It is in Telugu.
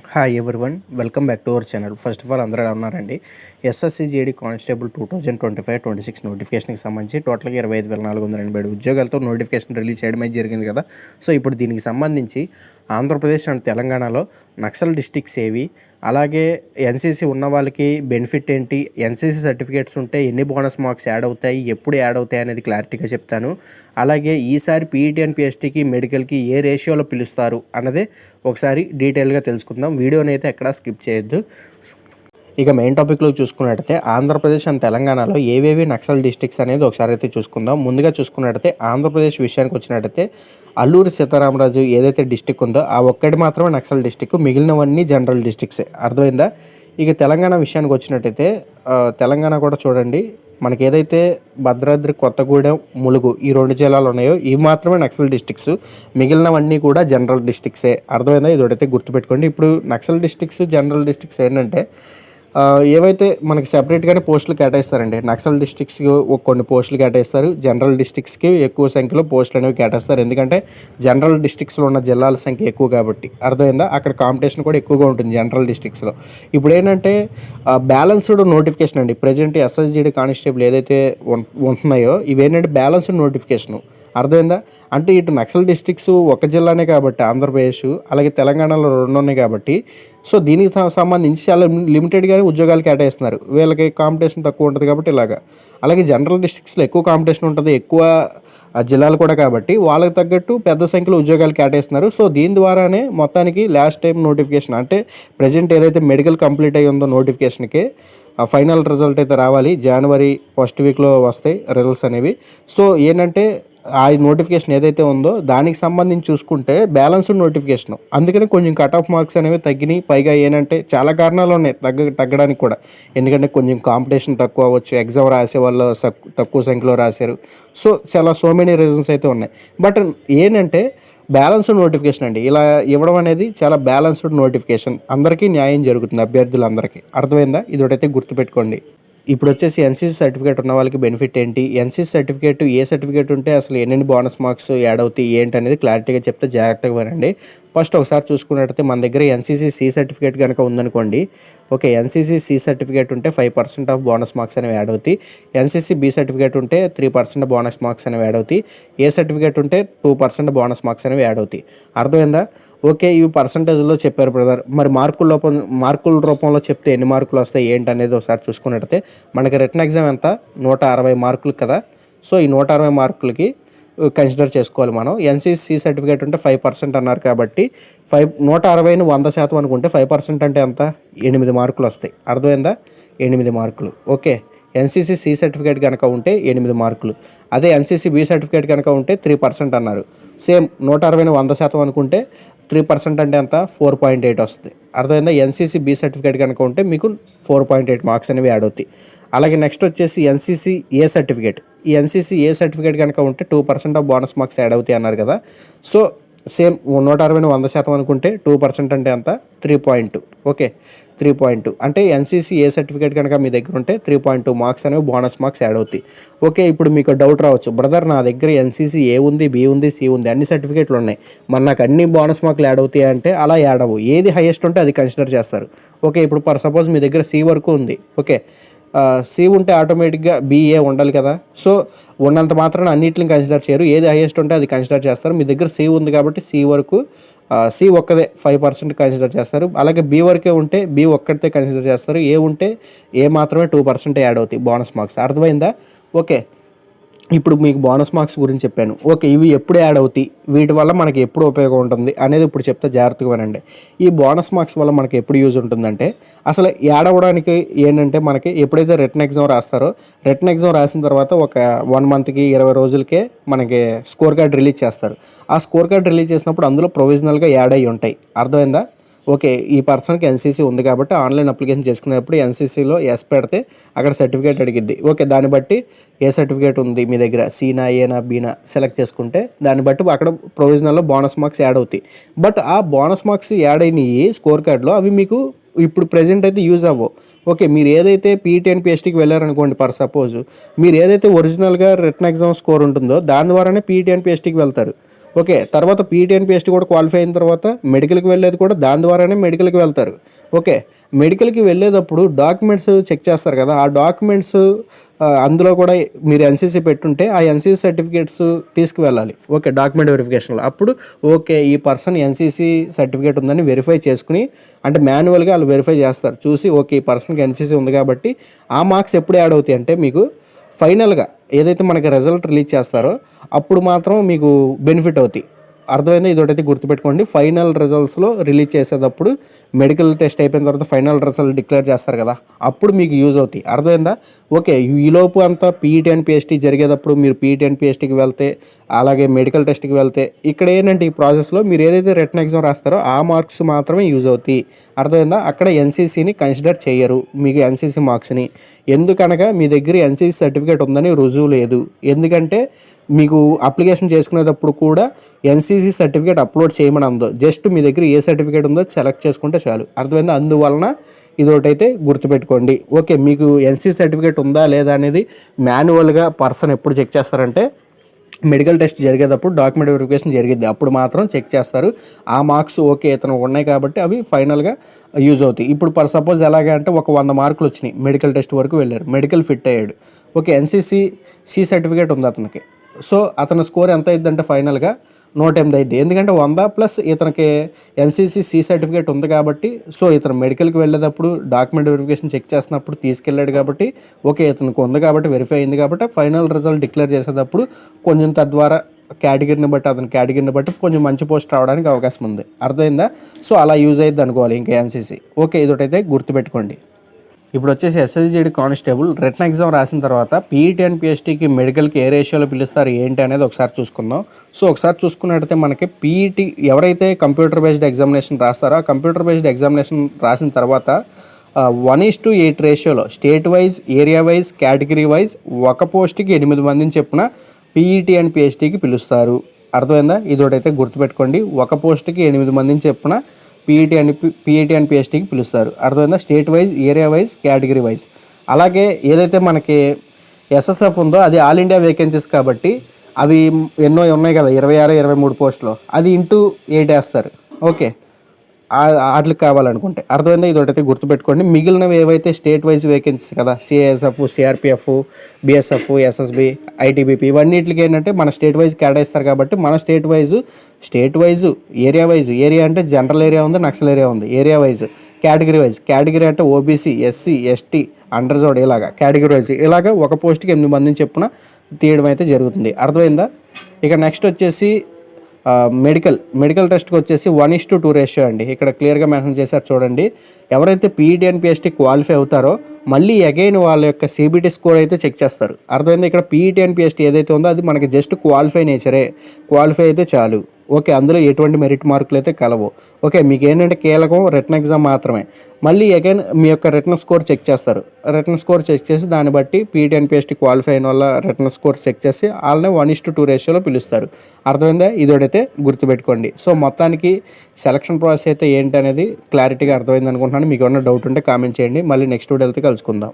Hi everyone, welcome back to our channel. First of all అందరూ ఎలా ఉన్నారండి? ఎస్ఎస్సి జేడీ కానిస్టేబుల్ 2025-26 నోటిఫికేషన్కి సంబంధించి టోటల్గా 25,487 ఉద్యోగాలతో నోటిఫికేషన్ రిలీజ్ చేయడం అయితే జరిగింది కదా. సో ఇప్పుడు దీనికి సంబంధించి ఆంధ్రప్రదేశ్ అండ్ తెలంగాణలో నక్సల్ డిస్ట్రిక్ట్స్ ఏవి, అలాగే ఎన్సీసీ ఉన్న వాళ్ళకి బెనిఫిట్ ఏంటి, ఎన్సీసీ సర్టిఫికేట్స్ ఉంటే ఎన్ని బోనస్ మార్క్స్ యాడ్ అవుతాయి, ఎప్పుడు యాడ్ అవుతాయి అనేది క్లారిటీగా చెప్తాను. అలాగే ఈసారి పీఈటీ అండ్ పిఎస్టీకి మెడికల్కి ఏ రేషియోలో పిలుస్తారు అన్నదే ఒకసారి డీటెయిల్గా తెలుసుకుందాం. వీడియోని అయితే ఎక్కడా స్కిప్ చేయొద్దు. ఇక మెయిన్ టాపిక్లో చూసుకున్నట్టయితే ఆంధ్రప్రదేశ్ అండ్ తెలంగాణలో ఏవేవి నక్సల్ డిస్ట్రిక్ట్స్ అనేది ఒకసారి అయితే చూసుకుందాం. ముందుగా చూసుకున్నట్టయితే ఆంధ్రప్రదేశ్ విషయానికి వచ్చినట్టయితే అల్లూరి సీతారామరాజు ఏదైతే డిస్టిక్ ఉందో ఆ ఒక్కటి మాత్రమే నక్సల్ డిస్టిక్, మిగిలినవన్నీ జనరల్ డిస్ట్రిక్ట్సే. అర్థమైందా? ఇక తెలంగాణ విషయానికి వచ్చినట్టయితే తెలంగాణ కూడా చూడండి, మనకి ఏదైతే భద్రాద్రి, కొత్తగూడెం, ములుగు ఈ 2 జిల్లాలు ఉన్నాయో ఇవి మాత్రమే నక్సల్ డిస్ట్రిక్ట్స్, మిగిలినవన్నీ కూడా జనరల్ డిస్ట్రిక్ట్సే. అర్థమైందా? ఇది ఒకటైతే గుర్తుపెట్టుకోండి. ఇప్పుడు నక్సల్ డిస్ట్రిక్ట్స్, జనరల్ డిస్ట్రిక్ట్స్ ఏంటంటే ఏవైతే మనకి సెపరేట్గానే పోస్టులు కేటాయిస్తారండి. నక్సల్ డిస్ట్రిక్ట్స్కి కొన్ని పోస్టులు కేటాయిస్తారు, జనరల్ డిస్ట్రిక్ట్స్కి ఎక్కువ సంఖ్యలో పోస్టులు అనేవి కేటాయిస్తారు. ఎందుకంటే జనరల్ డిస్ట్రిక్ట్స్లో ఉన్న జిల్లాల సంఖ్య ఎక్కువ కాబట్టి. అర్థమైందా? అక్కడ కాంపిటీషన్ కూడా ఎక్కువగా ఉంటుంది జనరల్ డిస్ట్రిక్ట్స్లో. ఇప్పుడు ఏంటంటే బ్యాలెన్స్డ్ నోటిఫికేషన్ అండి. ప్రజెంట్ ఎస్ఎస్జీడీ కానిస్టేబుల్ ఏదైతే ఉంటున్నాయో ఇవేంటంటే బ్యాలెన్స్డ్ నోటిఫికేషను. అర్థమైందా? అంటే ఇటు నక్సల్ డిస్ట్రిక్ట్స్ ఒక జిల్లానే కాబట్టి ఆంధ్రప్రదేశ్, అలాగే తెలంగాణలో 2 ఉన్నాయి కాబట్టి సో దీనికి సంబంధించి చాలా లిమిటెడ్గానే ఉద్యోగాలు కేటాయిస్తున్నారు. వీళ్ళకి కాంపిటీషన్ తక్కువ ఉంటుంది కాబట్టి ఇలాగా. అలాగే జనరల్ డిస్ట్రిక్ట్స్లో ఎక్కువ కాంపిటీషన్ ఉంటుంది, ఎక్కువ జిల్లాలు కూడా కాబట్టి వాళ్ళకి తగ్గట్టు పెద్ద సంఖ్యలో ఉద్యోగాలు కేటాయిస్తున్నారు. సో దీని ద్వారానే మొత్తానికి లాస్ట్ టైం నోటిఫికేషన్ అంటే ప్రజెంట్ ఏదైతే మెడికల్ కంప్లీట్ అయ్యి ఉందో నోటిఫికేషన్కి ఫైనల్ రిజల్ట్ అయితే రావాలి. జనవరి ఫస్ట్ వీక్లో వస్తాయి రిజల్ట్స్ అనేవి. సో ఏంటంటే ఆ నోటిఫికేషన్ ఏదైతే ఉందో దానికి సంబంధించి చూసుకుంటే బ్యాలెన్స్డ్ నోటిఫికేషన్, అందుకని కొంచెం కట్ ఆఫ్ మార్క్స్ అనేవి తగ్గినాయి. పైగా ఏంటంటే చాలా కారణాలు ఉన్నాయి తగ్గడానికి కూడా. ఎందుకంటే కొంచెం కాంపిటీషన్ తక్కువ అవ్వచ్చు, ఎగ్జామ్ రాసే వాళ్ళు తక్కువ సంఖ్యలో రాశారు. సో మెనీ రీజన్స్ అయితే ఉన్నాయి. బట్ ఏంటంటే బ్యాలెన్స్డ్ నోటిఫికేషన్ అండి. ఇలా ఇవ్వడం అనేది చాలా బ్యాలెన్స్డ్ నోటిఫికేషన్, అందరికీ న్యాయం జరుగుతుంది, అభ్యర్థులందరికీ. అర్థమైందా? ఇది ఒకటైతే గుర్తుపెట్టుకోండి. ఇప్పుడు వచ్చేసి ఎన్సీసీ సర్టిఫికేట్ ఉన్న వాళ్ళకి బెనిఫిట్ ఏంటి, ఎన్సీసీ సర్టిఫికేట్ ఏ సర్టిఫికేట్ ఉంటే అసలు ఎన్ని బోనస్ మార్క్స్ యాడ్ అవుతాయి ఏంటి అనేది క్లారిటీగా చెప్తే జాగ్రత్తగా వినండి. ఫస్ట్ ఒకసారి చూసుకున్నట్టయితే మన దగ్గర ఎన్సీసీ సి సర్టిఫికేట్ కనుక ఉందనుకోండి. ఓకే, ఎన్సీసీ సి సర్టిఫికేట్ ఉంటే 5% ఆఫ్ బోనస్ మార్క్స్ అనేవి యాడ్ అవుతాయి. ఎన్సీసీ బి సర్టిఫికేట్ ఉంటే 3% బోనస్ మార్క్స్ అనేవి యాడ్ అవుతాయి. ఏ సర్టిఫికేట్ ఉంటే 2% బోనస్ మార్క్స్ అనేవి యాడ్ అవుతాయి. అర్థమైందా? ఓకే, ఇవి పర్సంటేజ్లో చెప్పారు బ్రదర్. మరి మార్కుల రూపంలో చెప్తే ఎన్ని మార్కులు వస్తాయి ఏంటి అనేది ఒకసారి చూసుకున్నట్టయితే మనకి రిటన్ ఎగ్జామ్ ఎంత, 160 మార్కులు కదా. సో ఈ 160 మార్కులకి కన్సిడర్ చేసుకోవాలి మనం. ఎన్సీసీ సర్టిఫికేట్ ఉంటే 5% అన్నారు కాబట్టి 160ని 100% అనుకుంటే 5% అంటే ఎంత, 8 మార్కులు వస్తాయి. అర్థమైందా? 8 మార్కులు. ఓకే, ఎన్సీసీ సి సర్టిఫికేట్ కనుక ఉంటే 8 మార్కులు. అదే ఎన్సీసీ బి సర్టిఫికేట్ కనుక ఉంటే 3% అన్నారు. సేమ్ 160ని 100% అనుకుంటే 3% అంటే ఎంత, 4.8 వస్తుంది. అర్థమైందా? ఎన్సీసీ బి సర్టిఫికేట్ కనుక ఉంటే మీకు 4.8 మార్క్స్ అనేవి యాడ్ అవుతాయి. అలాగే నెక్స్ట్ వచ్చేసి ఎన్సీసీ ఏ సర్టిఫికేట్. ఈ ఎన్సీసీ ఏ సర్టిఫికేట్ కనుక ఉంటే 2% ఆఫ్ బోనస్ మార్క్స్ యాడ్ అవుతాయి అన్నారు కదా. సో సేమ్ 160ని 100% అనుకుంటే 2% అంటే ఎంత, 3.2. ఓకే, 3.2 అంటే ఎన్సీసీ ఏ సర్టిఫికేట్ కనుక మీ దగ్గర ఉంటే 3.2 మార్క్స్ అనేవి బోనస్ మార్క్స్ యాడ్ అవుతాయి. ఓకే, ఇప్పుడు మీకు డౌట్ రావచ్చు, బ్రదర్ నా దగ్గర ఎన్సీసీ ఏ ఉంది, బి ఉంది, సి ఉంది, అన్ని సర్టిఫికేట్లు ఉన్నాయి, మరి నాకు అన్ని బోనస్ మార్కులు యాడ్ అవుతాయి అంటే అలా యాడ్ అవ్వు. ఏది హైయెస్ట్ ఉంటే అది కన్సిడర్ చేస్తారు. ఓకే, ఇప్పుడు సపోజ్ మీ దగ్గర సి వరకు ఉంది. ఓకే, సి ఉంటే ఆటోమేటిక్గా బిఏ ఉండాలి కదా. సో ఉన్నంత మాత్రాన అన్నింటిని కన్సిడర్ చేయరు, ఏది హైయెస్ట్ ఉంటే అది కన్సిడర్ చేస్తారు. మీ దగ్గర సి ఉంది కాబట్టి సి వరకు, సి ఒక్కదే 5% కన్సిడర్ చేస్తారు. అలాగే బి వరకే ఉంటే బి ఒక్కడితే కన్సిడర్ చేస్తారు. ఏ ఉంటే ఏ మాత్రమే 2% యాడ్ అవుతాయి బోనస్ మార్క్స్. అర్థమైందా? ఓకే, ఇప్పుడు మీకు బోనస్ మార్క్స్ గురించి చెప్పాను. ఓకే, ఇవి ఎప్పుడు యాడ్ అవుతాయి, వీటి వల్ల మనకి ఎప్పుడు ఉపయోగం ఉంటుంది అనేది ఇప్పుడు చెప్తే జాగ్రత్తగా వినండి. ఈ బోనస్ మార్క్స్ వల్ల మనకి ఎప్పుడు యూజ్ ఉంటుందంటే అసలు యాడ్ అవ్వడానికి ఏంటంటే మనకి ఎప్పుడైతే రిటన్ ఎగ్జామ్ రాస్తారో రిటన్ ఎగ్జామ్ రాసిన తర్వాత ఒక 1 మంత్కి 20 రోజులకే మనకి స్కోర్ కార్డ్ రిలీజ్ చేస్తారు. ఆ స్కోర్ కార్డ్ రిలీజ్ చేసినప్పుడు అందులో ప్రొవిజనల్గా యాడ్ అయ్యి ఉంటాయి. అర్థమైందా? ఓకే, ఈ పర్సన్కి ఎన్సీసీ ఉంది కాబట్టి ఆన్లైన్ అప్లికేషన్ చేసుకునేటప్పుడు ఎన్సీసీలో ఎస్ పెడితే అక్కడ సర్టిఫికేట్ అడిగిద్ది. ఓకే, దాన్ని బట్టి ఏ సర్టిఫికేట్ ఉంది మీ దగ్గర, సీనా, ఏనా, బీనా సెలెక్ట్ చేసుకుంటే దాన్ని బట్టి అక్కడ ప్రొవిజనల్లో బోనస్ మార్క్స్ యాడ్ అవుతాయి. బట్ ఆ బోనస్ మార్క్స్ యాడ్ అయినాయి స్కోర్ కార్డులో, అవి మీకు ఇప్పుడు ప్రెజెంట్ అయితే యూజ్ అవ్వవు. ఓకే, మీరు ఏదైతే పీటీ అండ్ పిఎస్టీకి వెళ్ళారనుకోండి, ఫర్ సపోజ్ మీరు ఏదైతే ఒరిజినల్గా రిటన్ ఎగ్జామ్ స్కోర్ ఉంటుందో దాని ద్వారానే పీటీ అండ్ పిఎస్టీకి వెళ్తారు. ఓకే, తర్వాత పీటీఎన్పిఎస్టీ కూడా క్వాలిఫై అయిన తర్వాత మెడికల్కి వెళ్ళేది కూడా దాని ద్వారానే మెడికల్కి వెళ్తారు. ఓకే, మెడికల్కి వెళ్ళేటప్పుడు డాక్యుమెంట్స్ చెక్ చేస్తారు కదా, ఆ డాక్యుమెంట్స్ అందులో కూడా మీరు ఎన్సీసీ పెట్టుంటే ఆ ఎన్సీసీ సర్టిఫికేట్స్ తీసుకువెళ్ళాలి. ఓకే, డాక్యుమెంట్ వెరిఫికేషన్లో అప్పుడు ఓకే ఈ పర్సన్ ఎన్సీసీ సర్టిఫికేట్ ఉందని వెరిఫై చేసుకుని, అంటే మాన్యువల్గా వాళ్ళు వెరిఫై చేస్తారు, చూసి ఓకే ఈ పర్సన్కి ఎన్సీసీ ఉంది కాబట్టి ఆ మార్క్స్ ఎప్పుడు యాడ్ అవుతాయి అంటే మీకు ఫైనల్గా ఏదైతే మనకి రిజల్ట్ రిలీజ్ చేస్తారో అప్పుడు మాత్రం మీకు బెనిఫిట్ అవుతాయి. అర్థమైందా? ఇదొకటి గుర్తుపెట్టుకోండి. ఫైనల్ రిజల్ట్స్లో రిలీజ్ చేసేటప్పుడు మెడికల్ టెస్ట్ అయిపోయిన తర్వాత ఫైనల్ రిజల్ట్ డిక్లేర్ చేస్తారు కదా, అప్పుడు మీకు యూజ్ అవుతాయి. అర్థమైందా? ఓకే, ఈలోపు అంతా పీఈటీ అండ్ పిఎస్టీ జరిగేటప్పుడు మీరు పీఈటీ అండ్ పిఎస్టీకి వెళ్తే, అలాగే మెడికల్ టెస్ట్కి వెళ్తే ఇక్కడ ఏంటంటే ఈ ప్రాసెస్లో మీరు ఏదైతే రిటర్న్ ఎగ్జామ్ రాస్తారో ఆ మార్క్స్ మాత్రమే యూజ్ అవుతాయి. అర్థమైందా? అక్కడ ఎన్సీసీని కన్సిడర్ చేయరు మీకు ఎన్సీసీ మార్క్స్ని. ఎందుకనగా మీ దగ్గర ఎన్సీసీ సర్టిఫికేట్ ఉందని రుజువు లేదు. ఎందుకంటే మీకు అప్లికేషన్ చేసుకునేటప్పుడు కూడా ఎన్సీసీ సర్టిఫికేట్ అప్లోడ్ చేయమని అందో, జస్ట్ మీ దగ్గర ఏ సర్టిఫికేట్ ఉందో సెలెక్ట్ చేసుకుంటే చాలు. అర్థమైందా? అందువలన ఇదొకటైతే గుర్తుపెట్టుకోండి. ఓకే, మీకు ఎన్సీసీ సర్టిఫికేట్ ఉందా లేదా అనేది మాన్యువల్గా పర్సన్ ఎప్పుడు చెక్ చేస్తారంటే మెడికల్ టెస్ట్ జరిగేటప్పుడు డాక్యుమెంట్ వెరిఫికేషన్ జరిగిద్ది, అప్పుడు మాత్రం చెక్ చేస్తారు. ఆ మార్క్స్ ఓకే ఇతను ఉన్నాయి కాబట్టి అవి ఫైనల్గా యూజ్ అవుతాయి. ఇప్పుడు ఫర్ సపోజ్ ఎలాగే అంటే ఒక 100 మార్కులు వచ్చినాయి, మెడికల్ టెస్ట్ వరకు వెళ్ళారు, మెడికల్ ఫిట్ అయ్యాడు. ఓకే, ఎన్సీసీ సర్టిఫికేట్ ఉంది అతనికి. సో అతని స్కోర్ ఎంత అయిందంటే ఫైనల్గా 108 అయింది. ఎందుకంటే 100 ప్లస్ ఇతనికి ఎన్సీసీ సర్టిఫికేట్ ఉంది కాబట్టి, సో ఇతను మెడికల్కి వెళ్ళేటప్పుడు డాక్యుమెంట్ వెరిఫికేషన్ చెక్ చేసినప్పుడు తీసుకెళ్ళాడు కాబట్టి ఓకే ఇతనికి ఉంది కాబట్టి వెరిఫై అయింది కాబట్టి ఫైనల్ రిజల్ట్ డిక్లేర్ చేసేటప్పుడు కొంచెం తద్వారా కేటగిరీని బట్టి అతని కేటగిరీని బట్టి కొంచెం మంచి పోస్ట్ రావడానికి అవకాశం ఉంది. అర్థమైందా? సో అలా యూజ్ అయ్యిద్ది అనుకోవాలి ఇంకా ఎన్సీసీ. ఓకే, ఇదొకటైతే గుర్తుపెట్టుకోండి. ఇప్పుడు వచ్చేసి ఎస్ఎస్జీడీ కానిస్టేబుల్ రిటర్న్ ఎగ్జామ్ రాసిన తర్వాత పీఈటీ అండ్ పిఎస్టీకి మెడికల్కి ఏ రేషియోలో పిలుస్తారు ఏంటి అనేది ఒకసారి చూసుకుందాం. సో ఒకసారి చూసుకున్నట్టయితే మనకి పీఈటీ ఎవరైతే కంప్యూటర్ బేస్డ్ ఎగ్జామినేషన్ రాస్తారో ఆ కంప్యూటర్ బేస్డ్ ఎగ్జామినేషన్ రాసిన తర్వాత 1:8 రేషియోలో state wise, area wise, category wise ఒక పోస్ట్కి 8 మందిని చెప్పున పీఈటీ అండ్ పిఎస్టీకి పిలుస్తారు. అర్థమైందా? ఇదొకటైతే గుర్తుపెట్టుకోండి. ఒక పోస్ట్కి 8 మందిని చెప్పున పీఈటీ అండ్ పిఎస్టీకి పిలుస్తారు. అర్థమైందా? State wise, area wise, category wise. అలాగే ఏదైతే మనకి ఎస్ఎస్ఎఫ్ ఉందో అది ఆల్ ఇండియా వేకెన్సీస్ కాబట్టి అవి ఎన్నో ఉన్నాయి కదా, 26, 23 పోస్టులు, అది ఇంటూ 8 వేస్తారు. ఓకే, వాటికి కావాలనుకుంటే. అర్థమైందా? ఇదొకటైతే గుర్తుపెట్టుకోండి. మిగిలినవి ఏవైతే స్టేట్ వైజ్ వేకెన్సీస్ కదా, CISF, CRPF, BSF, SSB, ITBP, ఇవన్నిటికి ఏంటంటే మన స్టేట్ వైజ్ కేటాయిస్తారు కాబట్టి మన state wise, area wise, area అంటే జనరల్ ఏరియా ఉంది, నక్సల్ ఏరియా ఉంది, ఏరియా వైజ్, కేటగిరీ అంటే ఓబీసీ, ఎస్సీ, ఎస్టీ, అండర్జోడ్, ఇలాగా కేటగిరీ వైజ్, ఇలాగా ఒక పోస్ట్కి 8 మందిని చెప్పున తీయడం అయితే జరుగుతుంది. అర్థమైందా? ఇక నెక్స్ట్ వచ్చేసి మెడికల్ టెస్ట్కి వచ్చేసి 1:2 రేషియో అండి. ఇక్కడ క్లియర్గా మెన్షన్ చేశారు చూడండి. ఎవరైతే పీఈటీ అండ్ పిఎస్టీ క్వాలిఫై అవుతారో మళ్ళీ అగైన్ వాళ్ళ యొక్క సిబిటీ స్కోర్ అయితే చెక్ చేస్తారు. అర్థమైంది? ఇక్కడ పీఈటీ అండ్ పిఎస్టీ ఏదైతే ఉందో అది మనకి జస్ట్ క్వాలిఫై నేచరే, క్వాలిఫై అయితే చాలు. ఓకే, అందులో ఎటువంటి మెరిట్ మార్కులు అయితే కలవు. ఓకే, మీకు ఏంటంటే కీలకం రిటర్న్ ఎగ్జామ్ మాత్రమే. మళ్ళీ అగైన్ మీ యొక్క రిటర్న్ స్కోర్ చెక్ చేస్తారు. రిటర్న్ స్కోర్ చెక్ చేసి దాన్ని బట్టి పీఈటీ అండ్ పిఎస్టీ క్వాలిఫై అయిన వాళ్ళ రిటర్న్ స్కోర్ చెక్ చేసి వాళ్ళని 1:2 రేషియోలో పిలుస్తారు. అర్థమైందా? ఇదోడైతే గుర్తుపెట్టుకోండి. సో మొత్తానికి సెలక్షన్ ప్రాసెస్ అయితే ఏంటి అనేది క్లారిటీగా అర్థమైంది అనుకుంటున్నాను. మీకు ఏమైనా డౌట్ ఉంటే కామెంట్ చేయండి. మళ్ళీ నెక్స్ట్ వీడియోతో కలుసుకుందాం.